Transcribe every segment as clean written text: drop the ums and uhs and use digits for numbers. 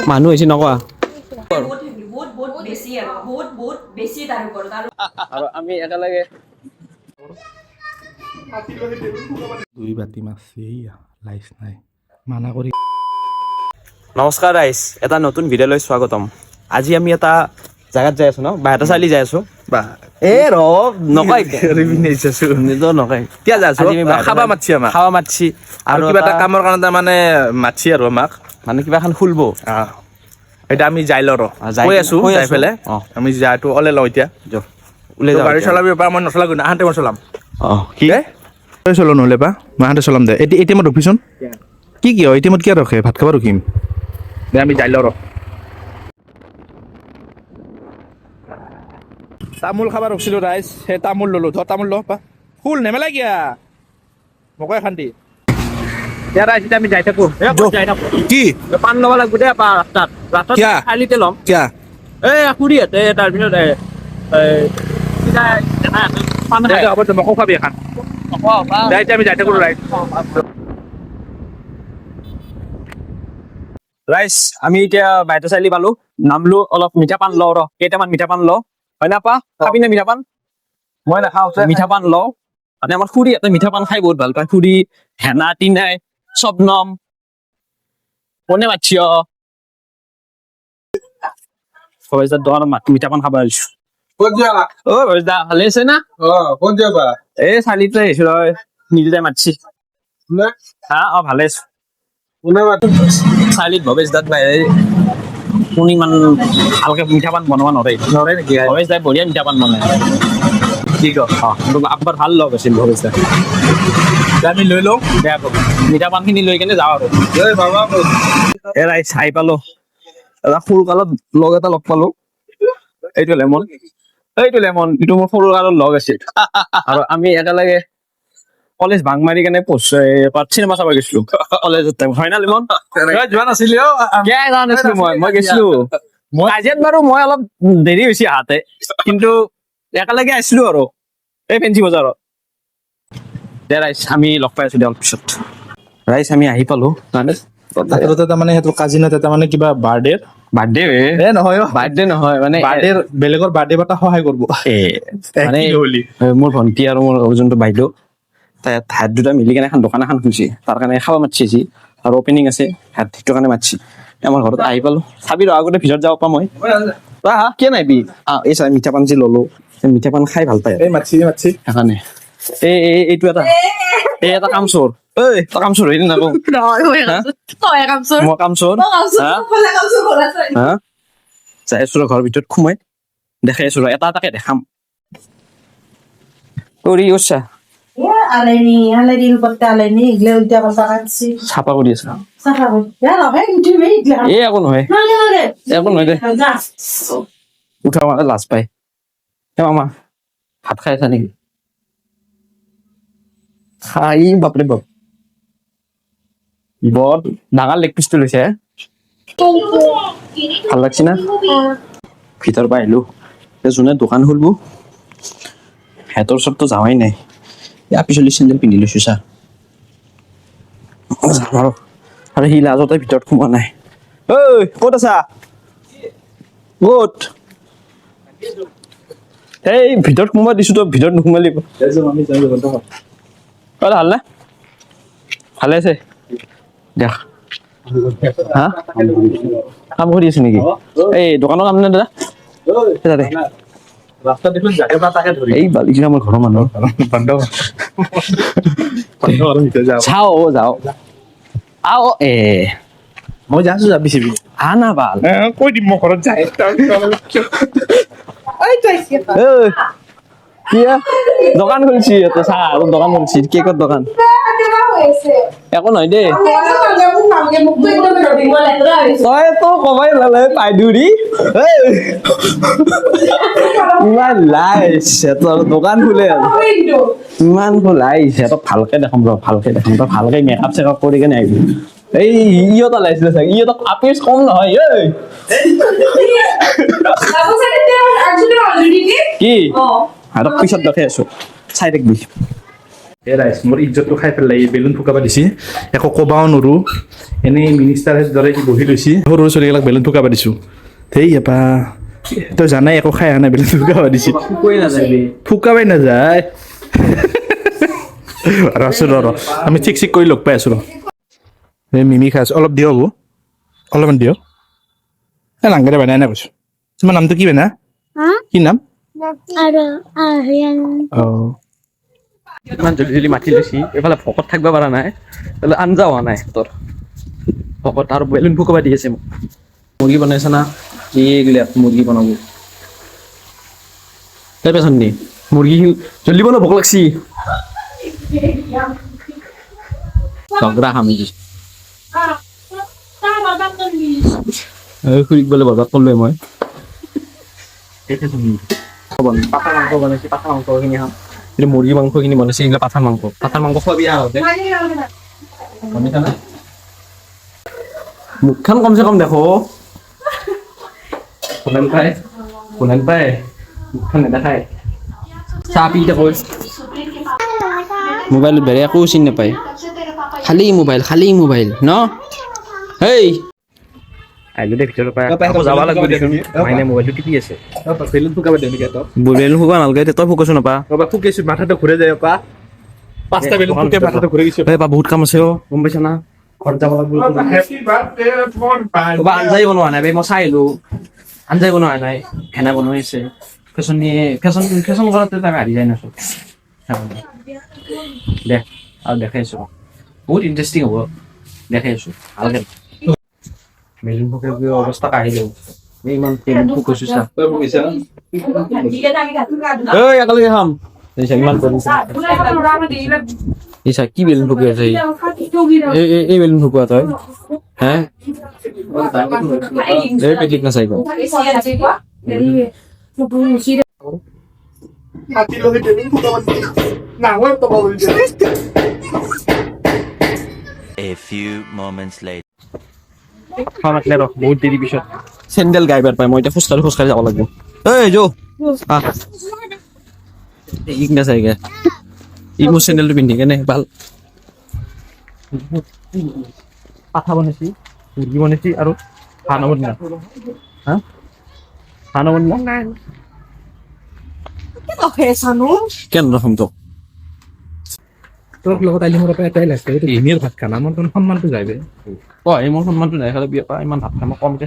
মানুহ হৈছে নকোৱা আৰু আমি একেলগে দুই বাতি মাছ লাইছ নাই মানা কৰি নমস্কাৰ ৰাইজ এটা নতুন ভিডিঅ'লৈ স্বাগতম আজি আমি এটা জাগাত যাই আছো ন বাহেটা চালি যাই আছো বা এ ৰ নকয় নিজৰ নকয় কিয় যাই আছো আজি আমি খাবা মাতছি আমাক খাৱা মাতছি আৰু কিবা এটা কামৰ কাৰণে মানে মাতছি আৰু আমাক মানে কিবা এখন খুলব এটা আমি যাই ল কৈ আছো যাই পেলাই আমি যাইটো ওলাই লওঁ এতিয়া ওলাই যাওঁ গাড়ী চলাবি বা মই নচলাব আহাতে মই চলাম কি তই চলো নহ'লে বা মাহঁতে চলাম দে এতিয়া মই ৰখিছোন কি কিয় এতিয়া কিয় ৰখে ভাত খাব ৰখিম দে আমি যাই ল তামোল খাব ৰখিছিলোঁ ৰাইজ সেই তামোল ল'লোঁ ধৰ তামোল ল পা ফুল নেমেলা কিয়া মোকে এখন দি এতিয়া ৰাইজ এতিয়া আমি যাই থাকোঁ কি পাণ ল'ব লাগিব দে ৰাস্তাত কিয়া? খালিতে ল'ম কিয়া এই খুৰীহঁতে তাৰপিছত হ'ব দে মোকো খাবি এখন দে এতিয়া আমি যাই থাকোঁ ৰাইজ ৰাইজ আমি এতিয়া বাইদেউ চাৰিআলি পালো নামলো অলপ মিঠা পাণ লওঁ কেইটামান মিঠা পাণ লওঁ হয় না পা খাবি নে মিঠা পাণ মই নাখাওঁ মিঠা পাণ লওঁ মানে আমাৰ খুৰীহঁতে মিঠা পাণ খাই বহুত ভাল পায় খুৰী হেনা টিনাই শবনম কোনে মাতছি মিঠা পাণ খাব আহিছো অ ভবেশদা ভালে আছে না এই চাৰিআলিতে আহিছো ৰয় নিজে মাতছি হা ভালে আছো চাৰিআলিত ভৱেশ দাত বাহিৰে কোন ইমান ভালকে মিঠা পাণ বনাব নৰে নেকি ভৱেশ দাই বঢ়িয়া মিঠা পাণ বনাই কি ক আব্বাৰ ভাল লগ আছিল ভৱেশ দা আমি লৈ লওঁ মিঠা পাণ খিনি লৈ কেনে যাওঁ আৰু এৰাই চাই পালো এটা সৰু কালত লগ এটা লগ পালো এইটো লেমন এইটো মোৰ সৰু কালত লগ আছিল আৰু আমি একেলগে কলেজ ভাং মাৰি কেনে চিনেমা চাব গৈছিলো কলেজত টাইম হয় না লিমন যোৱা নাছিলি নাছিলো মই গৈছিলো আজিয়াত বাৰু মই অলপ দেৰি হৈছে আহাতে কিন্তু একেলগে আহিছিলো আৰু এই ফেঞ্চি বজাৰত দে ৰাইজ আমি লগ পাই আছো দে অলপ পিছত ৰাইজ আমি আহি পালো তাৰমানে সেইটো কাজিনত এটা মানে কিবা বাৰ্থডে নহয় বাৰ্থডে নহয় মানে বেলেগৰ বাৰ্থডে পাতা সহায় কৰিব মানে মোৰ ভন্টি আৰু মোৰ যোনটো বাইদেউ হাত দুটা মিলি কেনে এখন দোকান এখন খুলিছে তাৰ কাৰণে খাব মাতিছে আৰু অপেনিং আছে সেইটো কাৰণে মাতিছে আমাৰ ঘৰত আহি পালো চাবি ৰ আগতে ভিতৰত যাব পাম মই কিয় নাইবি এই চাই মিঠা পাণ যি ললো মিঠা পাণ খাই ভাল পায় মাতছি সেইকাৰণে এইটো এটা কাম চোৰ তই কাম চোৰ হৈ নাকো মই কাম চোৰ যাই আছো ঘৰৰ ভিতৰত সোমাই দেখাই আছো এটা এটাকে দেখাম চাফা কৰি আছা একো নহয় দে উঠা মানে লাজ পাই মামা ভাত খাই আছা নেকি খাই বাপৰে বাপ বৰ ডাঙৰ লেগ পিচটো লৈছে ভাল লাগছে না ভিতৰ পৰা আহিলো যোনে দোকান খুলব সিহঁতৰ ওচৰতো যাৱাই নাই ইয়াৰ পিছলি চেণ্ডেল পিন্ধি লৈছো চা আৰু সি লাজতে ভিতৰত সোমোৱা নাই ঐ ক'ত আছা ক'ত এই ভিতৰত সোমাই দিছো তই ভিতৰত নোসোমালি ভাল নে ভালে আছে দেখ হা কাম কৰি আছো নেকি এই দোকানৰ কাম নে দাদা ৰাস্তা দেখোন জাগে বা তাকে ধৰি এই বালিজি আমাৰ ঘৰৰ মানুহ যাও মই যাইছো যাবি চিবি না ভাল কৈ দিম মই ঘৰত যাই দোকান খুলছি চাহ দোকান খুলছি কেকৰ দোকান একো নহয় দেই তই তো কবাই লালে পাইদুৰি ইমান লাইছ সিহঁতৰ দোকান খোলে ইমান লাইছ সিহঁতক ভালকে দেখাম তই ভালকে মেকআপ চেকআপ কৰি কেনে আহিবি এই ইহঁত লাইছিলে চাগে ইহঁতক আপিচ কম নহয় কি সিহঁতক পিছত দেখাই আছো চাই থাকিবি এ ৰাইজ মোৰ ইজ্জতটো খাই পেলাই বেলুন ফুকাব দিছে একো ক'বাও নোৱাৰোঁ এনেই মিনিষ্টাৰে দৰে সি বহি লৈছে সৰু ছোৱালীবিলাক বেলুন ফুকাব দিছোঁ সেই এপা তই জানাই একো খাই অহা নাই বেলুন ফুকাব দিছে ফুকাবাই নাযায় আছোঁ ৰ আমি ঠিক কৰি লগ পাই আছোঁ ৰ এই মিমি খাই আছোঁ অলপ দিয় হ'ব অলপমান দিয় এই নাংগেৰে বানাই নাই কৈছোঁ তোমাৰ নামটো কি বেনা কি নাম অঁ ইমান জলদি জলদি মাতি লৈছি এইফালে ভকত থাকিব পৰা নাই তাহলে আঞ্জা হোৱা নাই তোৰ ভকত আৰু বেলুন ফুকাব দি আছে মোক মুৰ্গী বনাইছে না কি গিলে মুৰ্গী বনাব তাই পেছন নি মুৰ্গী জলদি বনাব ভোক লাগছি ঝগড়া খামি খুৰীক বোলে বৰবাদ কৰিলোৱে মই পাঠাৰ মাংস বনাইছে পাঠাৰ মাংসখিনি খাম কিন্তু মুৰ্গী মাংসখিনি বনাইছে এইবিলাক পাঠাৰ মাংস খোৱাবি আহোঁতে মুখখন কমচে কম দেখো কোনেন পায় মুখখন নেদেখায় চাহ পি দেখো মোবাইলত বেৰে একো চিনি নাপায় খালি মোবাইল ন হেই আহিলো দে ভিতৰৰ পৰা যাব লাগিব দেচোন মাইনে মোবাইলটো টিপি আছে বেলুন ফুকাব দিওঁ নেকি তই বেলুন ফুকা নালাগে তই ফুকাছো নাপা ফুকাইছোঁ মাথাটো ঘূৰে যায় পা 5টা বেলুন ফুকে মাথাটো ঘূৰি গৈছে এই পা বহুত কাম আছে গম পাইছা না ঘৰত যাব লাগিব আঞ্জাই বনোৱা নাই মই চাই আহিলো আঞ্জাই বনোৱা নাই হেনা বনাই আছে ফেশ্বন কৰাতে তাক হাৰি যায় নাচো দে আৰু দেখাই আছো বহুত ইণ্টাৰেষ্টিং হ'ব দেখাই আছো ভালকে বেলুন ফুকে অৱস্থা কাঢ়িলে ইমান বেলুন ফুকাইছো চা একেলগে খাম ইমান ইছা কি বেলুন ফুকি আছে এই বেলুন ফুকুৱা তই হে এই পেটিক নাচাই গো A few moments later. বহুত দেৰি পিছত চেণ্ডেল গাইবাৰ পাই মই এতিয়া খোজকাঢ়ি যাব লাগিব এই যো ইক নাচাইগে ই মোৰ চেণ্ডেলটো পিন্ধি কেনে ভাল পাঠা বনাইছি মুৰ্গী বনাইছি আৰু খানা বনিলা খানা বনিলা কেন ৰখম তোক তোৰ লগত আহিলে মোৰ এটাই লাগছে এইটো এনেই ভাত খানা মোৰ তোৰ সন্মানটো যাইবে এই মোৰ সন্মানটো নাই খালে বিয়া পা ইমান ভাত খাম কমকে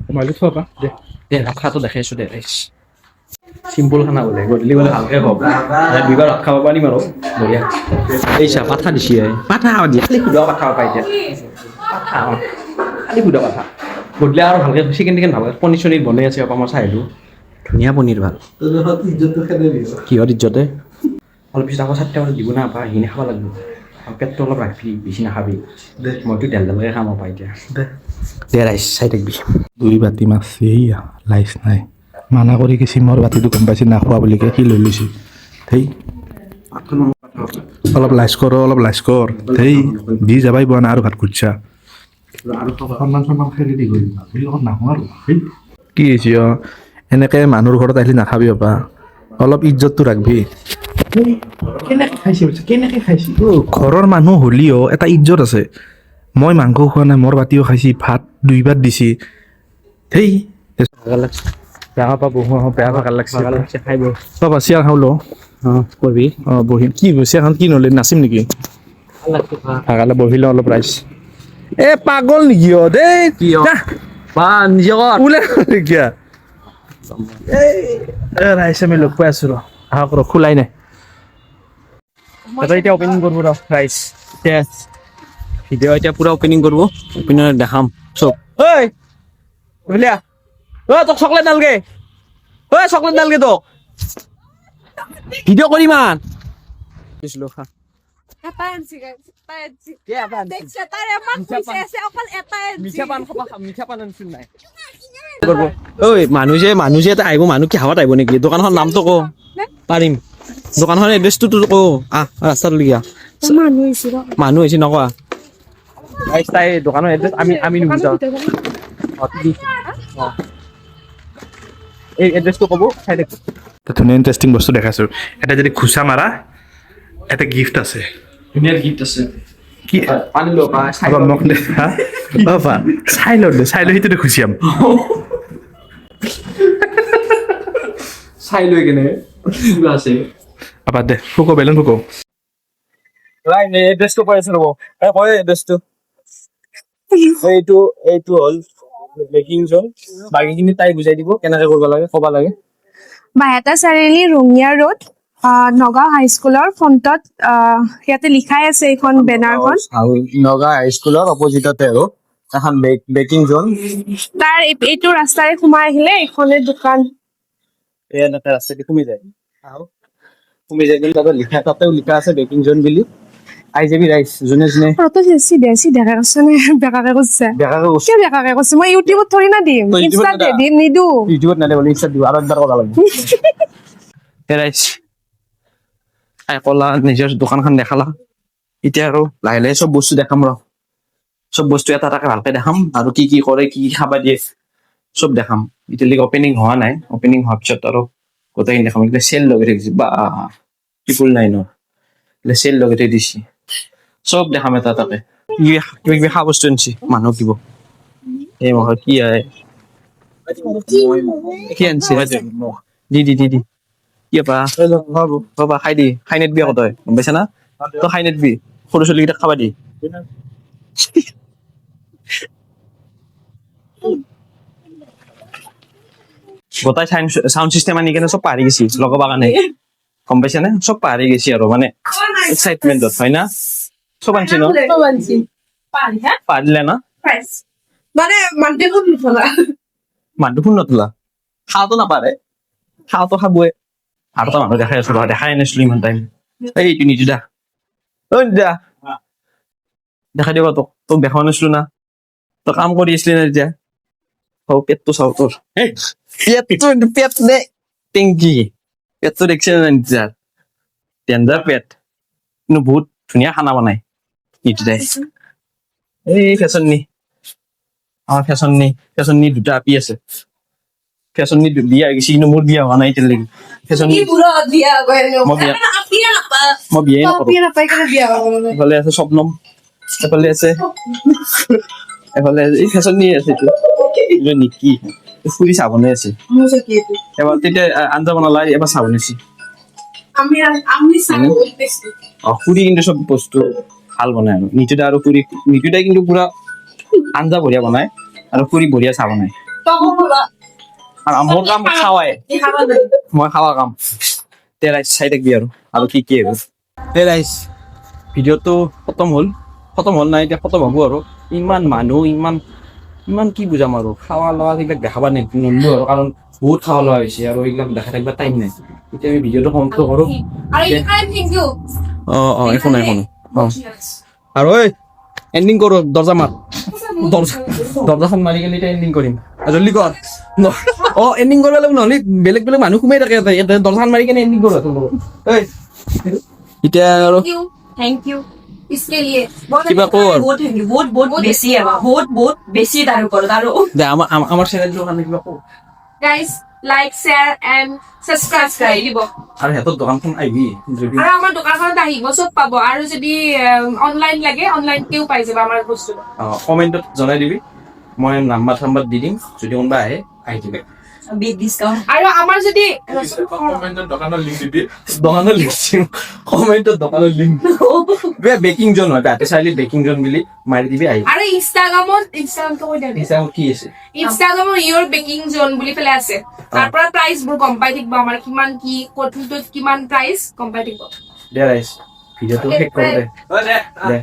মোবাইলটো থোৱা পা দে দে ভাত খাটো দেখাইছো দে চিম্পুল খানা বোলে গধূলি বোলে ভালকে খাব দুইবাৰ ভাত খাব পাৰিম আৰু বঢ়িয়া এই চা পাঠা দিছি পাঠা দিয়ে খালি সুদা পাঠা পাই এতিয়া খালি সুদা পাঠা গধূলি আৰু ভালকে চিকেন টিকেন ভালকে পনীৰ চনীৰ বনাই আছে মই চাই আহিলোঁ ধুনীয়া পনীৰ ভাল কিহত ইজ্জতে অলপ পিছত আকৌ 7টা বজাত দিব না পা সেইখিনি খাব লাগিব পেটটো অলপ ৰাখবি বেছি নাখাবি মইতো ডেলডালকে খাম পাই এতিয়া দে ৰাইচ চাই থাকিবি 2 বাতি মাছ এইয়া লাইচ নাই মানা কৰি কি চিমৰ বাতিটো গম পাইছে নাখোৱা বুলিকে কি লৈ লৈছে সেই অলপ লাইচ কৰ সেই দি যাবাই পোৱা নাই আৰু ভাত খুজছা সন্মান খেলি দি গ'ল লগত নাহোঁ আৰু কি হৈছে এনেকে মানুহৰ ঘৰত আহিলে নাখাবি পাপা অলপ ইজ্জতটো ৰাখবি কেনেকে খাইছে ঘৰৰ মানুহ হ'লিও এটা ইজ্জত আছে মই মাংস খোৱা নাই মোৰ বাতিও খাইছি ভাত 2 বাৰ দিছি সেই বেয়া পা বহু বেয়া ভাগা লাগছে খাইব পাপা চিয়াৰ খাওঁ ল কৰিবি বহিম কি চিয়াৰখন কি নলে নাচিম নেকি ভাগালে বহিলে অলপ ৰাইচ এ পাগল নেকি দেই নিজে ওলে কিয়া ৰাইচ আমি লগ পাই আছো আহক ৰ খোলাই নাই এতিয়া অপেনিং কৰিব ৰ ৰাইচ ভিডিঅ' এতিয়া পুৰা অপেনিং কৰিব অপেনিং দেখাম চব ঐ বুলিয়া তোক চকলেট নালগে চকলেট নালগে তোক ভিডিঅ' কৰি মান খা মানুহ যে এটা আহিব মানুহ কি হাৱাত আহিব নেকি দোকানখন নামটো ক পাৰিম দোকানখন এড্ৰেছটো ক ৰাস্তালৈকে মানুহ হৈছে নকোৱা তাই দোকানৰ এড্ৰেছ আমি নুবুজাওঁ এই এড্ৰেছটো ক'ব চাই দেখো ধুনীয়া ইণ্টাৰেষ্টিং বস্তু দেখাইছোঁ এটা যদি ঘোচা মাৰা এটা গিফট আছে ধুনীয়া গিফ্ট আছে কি পানী লো আবা মোক দে হা বাবা চাই ল সেইটোতে খুচি আম চাই লৈ কেনে কিবা আছে আবা দে ফুকো বেলুন ফুকো লাই এড্ৰেছটো কৈ আছে ৰ'ব কয় এড্ৰেছটো এইটো হ'ল বেকিং জোন বাকীখিনি তাই বুজাই দিব কেনেকে কৰিব লাগে ক'ব লাগে বাইহাটা চাৰিআলি ৰঙিয়া ৰোড নগাঁও হাইস্কুলৰ ফ্ৰণ্টত ইয়াতে লিখাই আছে এইখন বেনাৰখন নগাঁও হাইস্কুলৰ অপজিটতে আৰু এখন বেকিং জোন তাৰ এইটো ৰাস্তাৰে সোমাই আহিলে এইখনে দোকান এনেকে ৰাস্তাদি সোমাই যায় সোমাই যায় কিন্তু তাতেও লিখা আছে বেকিং জোন বুলি আই যাবি ৰাইজ যোনে যোনে চিধাকে কৈছে নে বেকাকে কৈছে বেকাকে কৈছে কিয় বেকাকে কৈছে মই ইউটিউবত থৰি না দিম তই ইউটিউবত ইনষ্টাতে নেদা? দিম নিদো ইউটিউবত নেদে ইনষ্টাত দিব আৰু একবাৰ ক'ব লাগিব ৰাইজ আই ক'লা নিজৰ দোকানখন দেখালা এতিয়া আৰু লাহে লাহে চব বস্তু দেখাম ৰ চব বস্তু এটা এটাকে ভালকে দেখাম আৰু কি কি কৰে কি খাবা দিয়ে চব দেখাম এতিয়ালৈকে অপেনিং হোৱা নাই অপেনিং হোৱাৰ পিছত আৰু গোটেইখিনি দেখাম এইবিলাক চেল লগাই থাকিছে বা পিপুল নাই ন এইবিলাক চেল লগাই থৈ দিছে চব দেখাম এটা এটাকে কিবা কিবি খোৱা বস্তু আনিছে মানুহক দিব এই মাহত কি আহে কি আনিছে দি কি বাবা খাই দি খাই নেটবি আকৌ তই গম পাইছা না তই খাই নেটবি সৰু ছোৱালীকেইটাক খাবা দি গোটাই সাউন্ড সিস্টেম আনি কেনে চব পাহৰি গেছি লগাব কাৰণে গম পাইছা নে চব পাহৰি গেছি আৰু মানে এক্সাইটমেন্টত হয় না চব আনছি ন পাৰিলে না মানে মানুহটো ফোন নতলা খাওঁতো নাপাৰে খাওঁতো খাবই আৰু এটা মানুহ দেখাই আছো দেখাই আনিছিলো ইমান টাইম এইটো নিজু দা দা দেখাই দিবা তোক দেখাব নাছিলো না তই কাম কৰি আছিলি না এতিয়া পেটটো চাও তোৰ পেট নে টেংকি পেটটো দেখছে না নিজাৰ ডেঞ্জাৰ পেট কিন্তু বহুত ধুনীয়া খানা বনাই নিজু দাই এই ফেশ্বন নি আমাৰ ফেশ্বন নি দুটা আপি আছে ফেশ্বন নি বিয়া হৈ গৈছে কিন্তু মোৰ বিয়া হোৱা নাই এতিয়ালৈকে ফেশ্বন নি মই বিয়াই নকৰো এফালে আছে স্বপ্নম এফালে আছে এই ফেশ্বন নি আছে এইটো নিকি ফুৰি চাবনে আছে এবাৰ তেতিয়া আঞ্জা বনালা এবাৰ চাবনেছি ফুৰি কিন্তু চব বস্তু ভাল বনাই আৰু নিতুদাই কিন্তু পুৰা আঞ্জা বঢ়িয়া বনাই আৰু ফুৰি বঢ়িয়া চাহ বনাই আৰু মোৰ কাম খাৱাই মই খাৱা কাম তে ৰাইজ চাই থাকিবি আৰু কি কি আৰু তে ৰাইজ ভিডিঅ'টো খতম হ'ল নাই এতিয়া খতম হ'ব আৰু ইমান মানুহ ইমান কি বুজাম আৰু খাৱা লোৱা এইবিলাক দেখাব নলো আৰু কাৰণ বহুত খাৱা লোৱা হৈছে আৰু এইবিলাক দেখাই থাকিব টাইম নাই এতিয়া আমি ভিডিঅ'টো সমাপ্ত কৰোঁ একো নাই আৰু ঐ এণ্ডিং কৰোঁ দৰ্জা মাত দৰ্জাখন মাৰি কেনে এতিয়া এণ্ডিং কৰিম জল্দি কৰ এণ্ডিং কৰিব লাগিব নহ'লে বেলেগ মানুহ সোমাই থাকে ইয়াতে দৰ্জাখন মাৰি কেনে এণ্ডিং কৰোঁ এতিয়া আৰু थैंक यू इसके लिए কিবা কওঁ আৰু बहुत बेसी है बहुत बेसी तार ऊपर तारो দে আমাৰ চেনেলটোৰ কাৰণে কিবা কওঁ guys like share and subscribe কৰি দিব আৰু সিহঁতৰ দোকানখন আহিবি যদি আৰু আমাৰ দোকানখনত আহিব চব পাব আৰু যদি অনলাইন লাগে অনলাইনকেও পাই যাব আমাৰ বস্তু কমেণ্টত জনাই দিবি মই নাম্বাৰ দি দিম যদি কোনোবা আহি দিবি बिग डिस्काउंट আৰু আমাৰ যদি কমেণ্টত দোকানৰ লিংক দিবি দোকানৰ লিংক কমেণ্টত দোকানৰ লিংক বেকিং জোন হয় তাতে চাইলি বেকিং জোন বুলি মাৰি দিবি আহি আৰু ইনষ্টাগ্ৰামটো কৈ দিবি কি আছে ইনষ্টাগ্ৰামৰ ইয়ৰ বেকিং জোন বুলি পেলাই আছে তাৰ পৰা প্ৰাইচ বোৰ গম পাই থাকিব আমাৰ কিমান কি কোনটোত কিমান প্ৰাইচ গম পাই থাকিব দে ৰাইজ ভিডিঅ'টো শেষ কৰোঁ দে